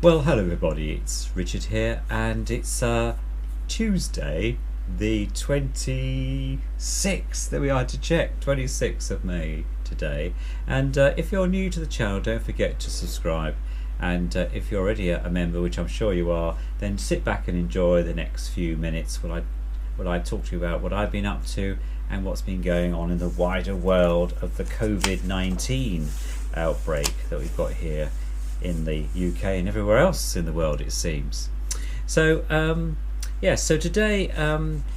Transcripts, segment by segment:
Well, hello everybody, it's Richard here, and it's Tuesday the 26th, there we are to check, 26th of May today. And if you're new to the channel, don't forget to subscribe, and if you're already a member, which I'm sure you are, then sit back and enjoy the next few minutes while I talk to you about what I've been up to and what's been going on in the wider world of the COVID-19 outbreak that we've got here in the UK and everywhere else in the world, it seems. So so today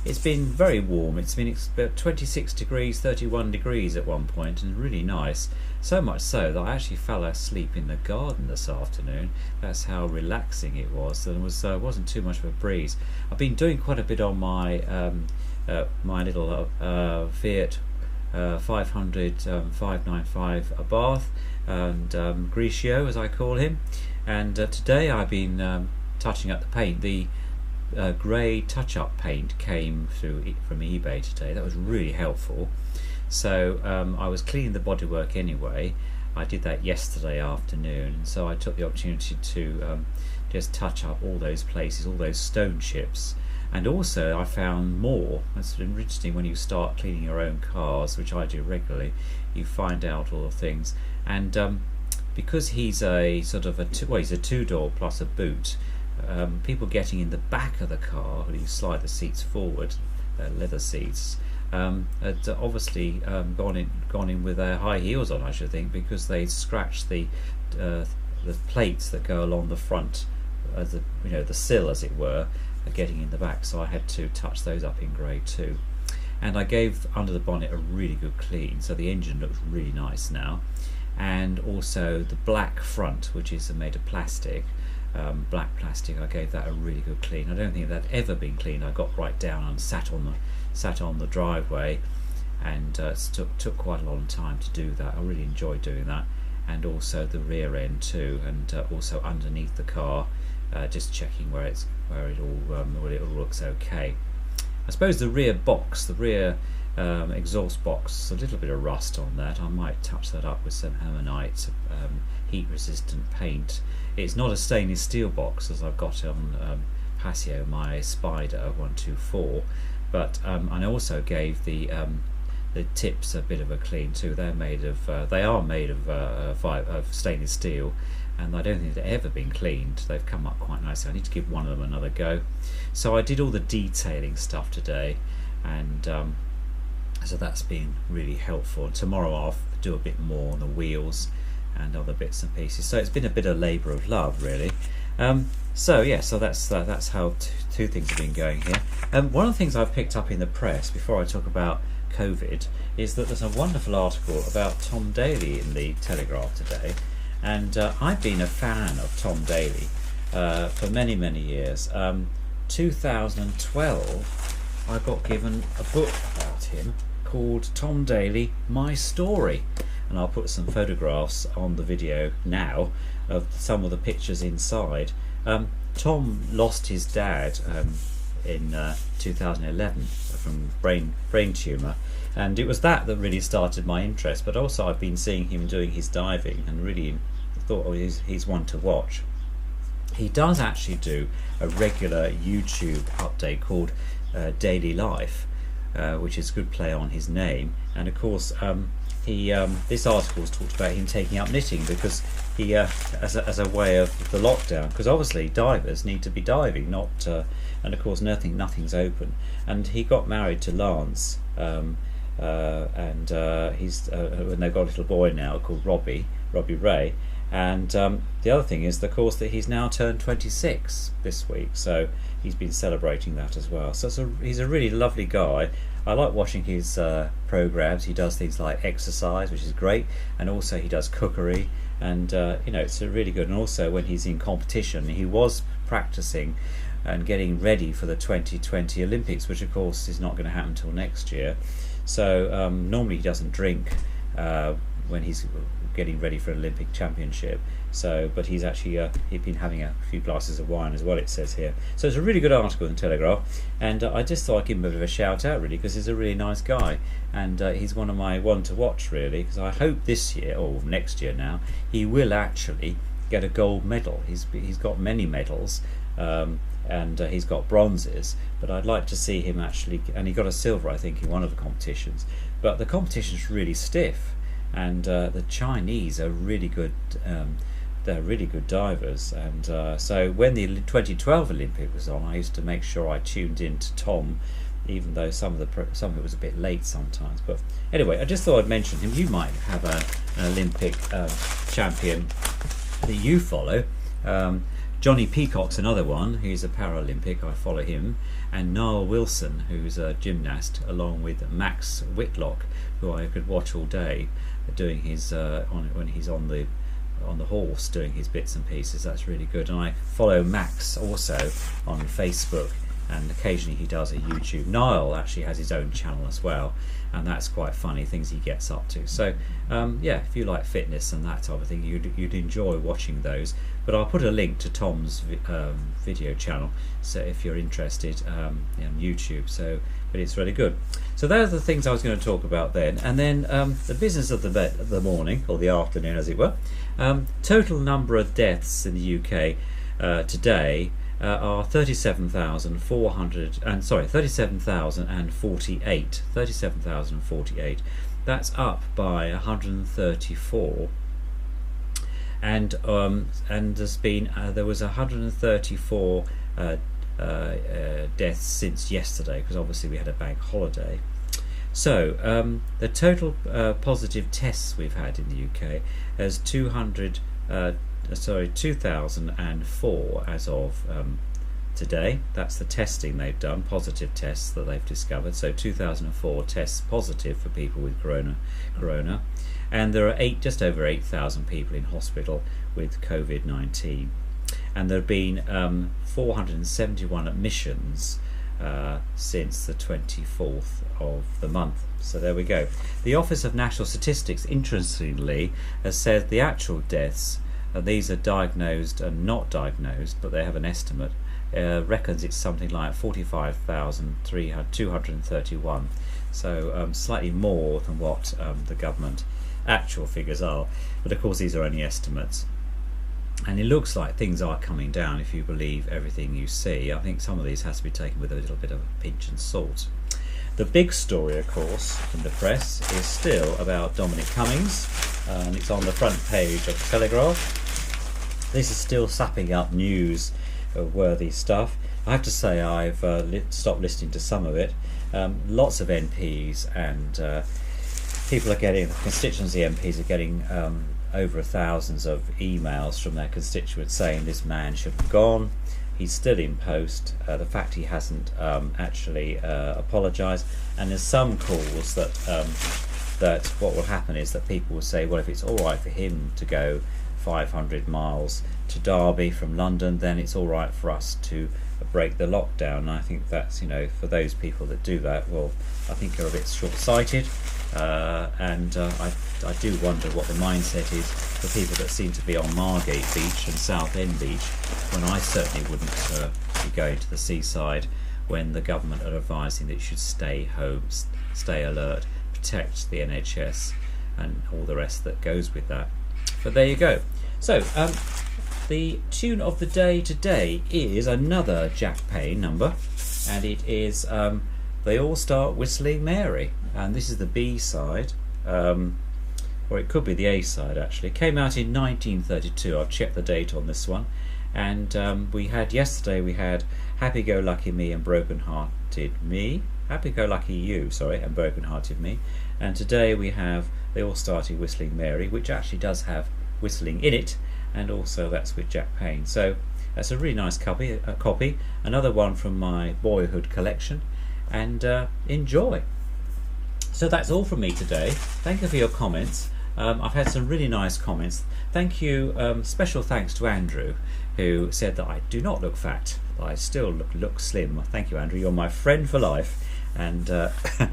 it's been very warm. It's been about 26 degrees, 31 degrees at one point, and really nice. So much so that I actually fell asleep in the garden this afternoon. That's how relaxing it was. There wasn't too much of a breeze. I've been doing quite a bit on my my little Fiat 500 595 Abarth and Grigio, as I call him, and today I've been touching up the paint. The grey touch-up paint came through from eBay today. That was really helpful. So I was cleaning the bodywork anyway. I did that yesterday afternoon, and so I took the opportunity to just touch up all those places, all those stone chips. And also I found more. It's interesting when you start cleaning your own cars, which I do regularly, you find out all the things. And because he's a sort of he's a two-door plus a boot, people getting in the back of the car, when you slide the seats forward, leather seats, had obviously gone in with their high heels on, I should think, because they scratched the plates that go along the front, the sill, as it were, getting in the back. So I had to touch those up in grey too, and I gave under the bonnet a really good clean, so the engine looks really nice now. And also the black front, which is made of plastic, black plastic, I gave that a really good clean. I don't think that ever been cleaned. I got right down and sat on the driveway, and took quite a long time to do that. I really enjoyed doing that. And also the rear end too, and also underneath the car, just checking where it all looks okay. I suppose the rear box, the rear exhaust box, a little bit of rust on that. I might touch that up with some Ammonite heat resistant paint. It's not a stainless steel box as I've got on Paseo, my Spider 124, but I also gave the tips a bit of a clean too. They are made of stainless steel, and I don't think they've ever been cleaned. They've come up quite nicely. I need to give one of them another go. So I did all the detailing stuff today, and so that's been really helpful. Tomorrow I'll do a bit more on the wheels and other bits and pieces. So it's been a bit of labour of love, really. So that's how two things have been going here. One of the things I've picked up in the press before I talk about COVID is that there's a wonderful article about Tom Daley in the Telegraph today, and I've been a fan of Tom Daley for many years. 2012 I got given a book about him called Tom Daley, My Story, and I'll put some photographs on the video now of some of the pictures inside. Tom lost his dad in 2011 from brain tumour, and it was that really started my interest. But also I've been seeing him doing his diving, and really thought, he's one to watch. He does actually do a regular YouTube update called Daily Life, which is a good play on his name. And of course this article has talked about him taking up knitting, because he as a way of the lockdown, because obviously divers need to be diving, and of course nothing's open. And he got married to Lance, and he's and they've got a little boy now called Robbie Ray. And the other thing is, of course, that he's now turned 26 this week, so he's been celebrating that as well. So he's a really lovely guy. I like watching his programs. He does things like exercise, which is great, and also he does cookery, and it's really good. And also when he's in competition, he was practicing and getting ready for the 2020 Olympics, which of course is not going to happen until next year. So normally he doesn't drink when he's getting ready for an Olympic championship. So, but he's actually he'd been having a few glasses of wine as well, it says here. So it's a really good article in the Telegraph, and I just thought I'd give him a bit of a shout out, really, because he's a really nice guy, and he's one to watch, really, because I hope this year or next year now he will actually get a gold medal. He's got many medals, and he's got bronzes, but I'd like to see him actually, and he got a silver I think in one of the competitions, but the competition's really stiff, and the Chinese are really good. They're really good divers, and so when the 2012 Olympic was on, I used to make sure I tuned in to Tom, even though some of it was a bit late sometimes. But anyway, I just thought I'd mention him. You might have an Olympic champion that you follow. Johnny Peacock's another one. He's a Paralympic. I follow him, and Niall Wilson, who's a gymnast, along with Max Whitlock, who I could watch all day doing his when he's on the horse doing his bits and pieces. That's really good. And I follow Max also on Facebook, and occasionally he does a YouTube. Niall actually has his own channel as well, and that's quite funny, things he gets up to. So yeah, if you like fitness and that type of thing, you'd enjoy watching those. But I'll put a link to Tom's video channel, so if you're interested, on YouTube. So, but it's really good. So those are the things I was going to talk about then. And then the business of the morning, or the afternoon as it were. Total number of deaths in the UK today are 37,048. That's up by 134. And there's been there was 134 deaths since yesterday, because obviously we had a bank holiday. So the total positive tests we've had in the UK is 2,004 as of today. That's the testing they've done, positive tests that they've discovered. So 2004 tests positive for people with corona, and there are just over 8,000 people in hospital with COVID-19, and there have been 471 admissions since the 24th of the month. So there we go. The Office of National Statistics, interestingly, has said the actual deaths, these are diagnosed and not diagnosed, but they have an estimate, reckons it's something like 45,231. So slightly more than what the government actual figures are. But of course these are only estimates. And it looks like things are coming down if you believe everything you see. I think some of these has to be taken with a little bit of a pinch and salt. The big story, of course, in the press is still about Dominic Cummings, and it's on the front page of the Telegraph. This is still sapping up news-worthy stuff. I have to say I've stopped listening to some of it. Lots of MPs and people are getting, constituency MPs are getting over thousands of emails from their constituents saying this man should have gone. He's still in post. The fact he hasn't actually apologised, and there's some calls that that what will happen is that people will say, well, if it's all right for him to go 500 miles to Derby from London, then it's all right for us to break the lockdown. And I think that's, for those people that do that, well, I think are a bit short-sighted. And I do wonder what the mindset is for people that seem to be on Margate Beach and Southend Beach, when I certainly wouldn't be going to the seaside, when the government are advising that you should stay home, stay alert, protect the NHS and all the rest that goes with that. But there you go. So the tune of the day today is another Jack Payne number, and it is They All Start Whistling Mary, and this is the B side, or it could be the A side actually. It came out in 1932. I've checked the date on this one, and yesterday we had Happy Go Lucky Me and Broken Hearted Me, Happy Go Lucky You, sorry, and Broken Hearted Me, and today we have They All Started Whistling Mary, which actually does have whistling in it, and also that's with Jack Payne. So that's a really nice copy. Another one from my boyhood collection, and enjoy. So that's all from me today. Thank you for your comments. I've had some really nice comments. Thank you. Special thanks to Andrew, who said that I do not look fat, but I still look slim. Thank you, Andrew. You're my friend for life. And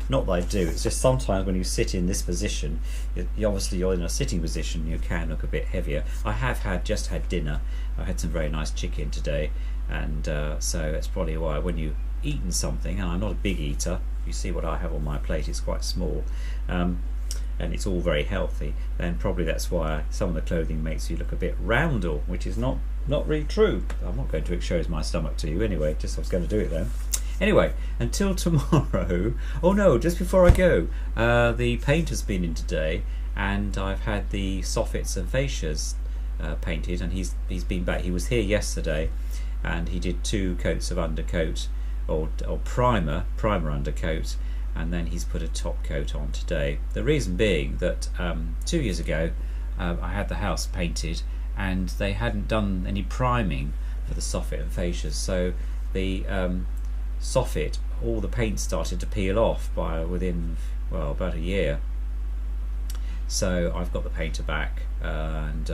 not that I do, it's just sometimes when you sit in this position, obviously you're in a sitting position, you can look a bit heavier. I have just had dinner. I had some very nice chicken today, and so that's probably why when you've eaten something, and I'm not a big eater, you see what I have on my plate, it's quite small. and it's all very healthy, then probably that's why some of the clothing makes you look a bit roundel, which is not really true. I'm not going to expose my stomach to you anyway, just I was going to do it then. Anyway, until tomorrow. Oh no, just before I go, the painter's been in today, and I've had the soffits and fascias painted, and he's been back. He was here yesterday, and he did 2 coats of undercoat or primer undercoat, and then he's put a top coat on today. The reason being that 2 years ago I had the house painted and they hadn't done any priming for the soffit and fascias, so the soffit, all the paint started to peel off within about a year. So I've got the painter back, and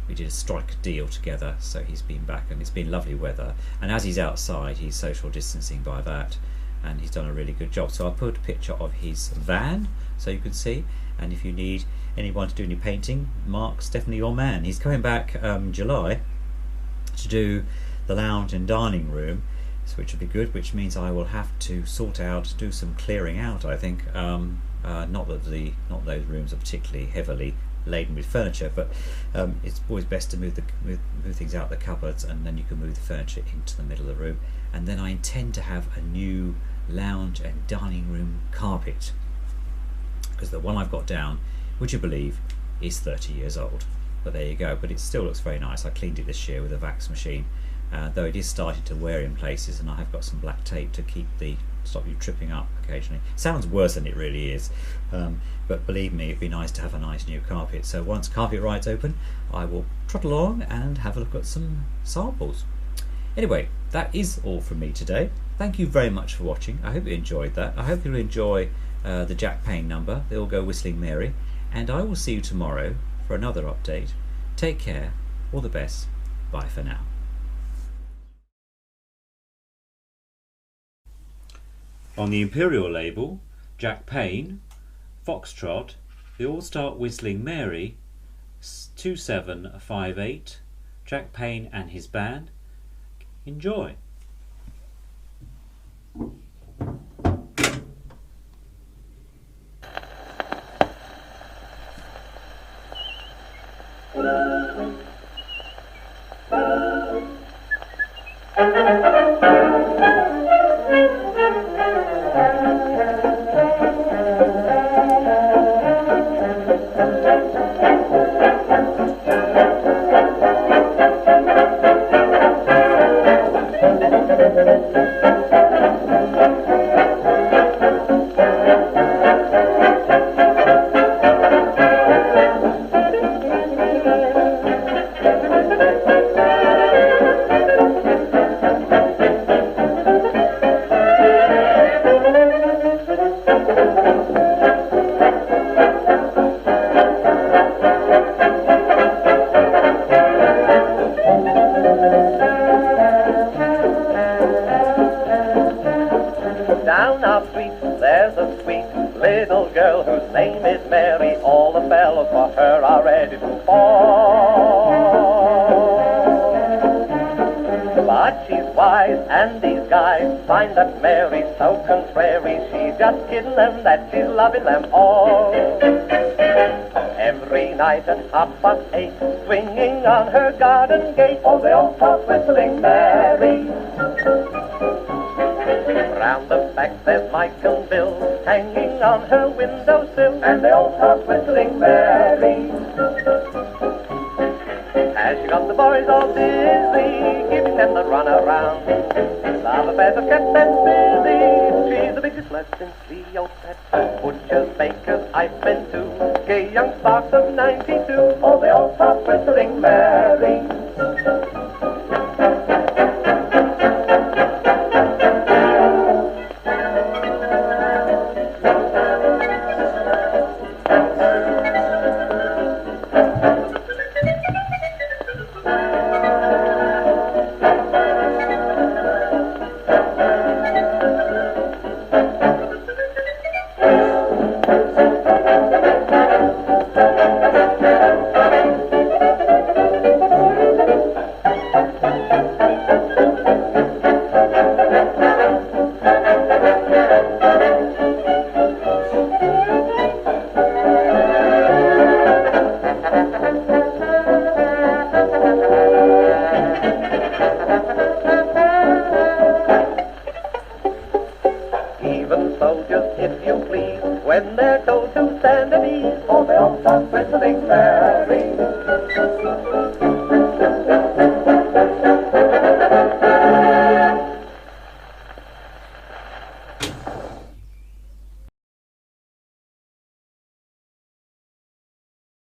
we did a strike deal together. So he's been back, and it's been lovely weather, and as he's outside he's social distancing by that, and he's done a really good job. So I put a picture of his van so you can see, and if you need anyone to do any painting, Mark's definitely your man. He's coming back July to do the lounge and dining room, which will be good, which means I will have to do some clearing out, I think. Not that those rooms are particularly heavily laden with furniture, but it's always best to move things out the cupboards, and then you can move the furniture into the middle of the room. And then I intend to have a new lounge and dining room carpet, because the one I've got down, would you believe, is 30 years old. But there you go. But it still looks very nice. I cleaned it this year with a vax machine, though it is starting to wear in places, and I have got some black tape to stop you tripping up occasionally. Sounds worse than it really is, but believe me, it'd be nice to have a nice new carpet. So once Carpet Ride's open, I will trot along and have a look at some samples. Anyway, that is all from me today. Thank you very much for watching. I hope you enjoyed that. I hope you'll enjoy the Jack Payne number, They All Go Whistling Mary, and I will see you tomorrow for another update. Take care, all the best, bye for now. On the Imperial label, Jack Payne, Foxtrot, The All Start Whistling Mary, 2758, Jack Payne and his band. Enjoy. Down our street there's a sweet little girl whose name is Mary. All the fellows for her are ready to fall. But she's wise, and these guys find that Mary's so contrary. She's just kidding them, that she's loving them all. Every night at 8:30, swinging on her garden gate, oh, they all start whistling Mary. Round the back there's Mike and Bill, hanging on her windowsill, and they all start whistling Mary. Has she got the boys all dizzy, giving them the run around? Love affairs have kept them busy. She's the biggest left in Cleopatra. Butchers, bakers, I've been to, gay young sparks of 92. Oh, they all start whistling Mary. the bristling berry.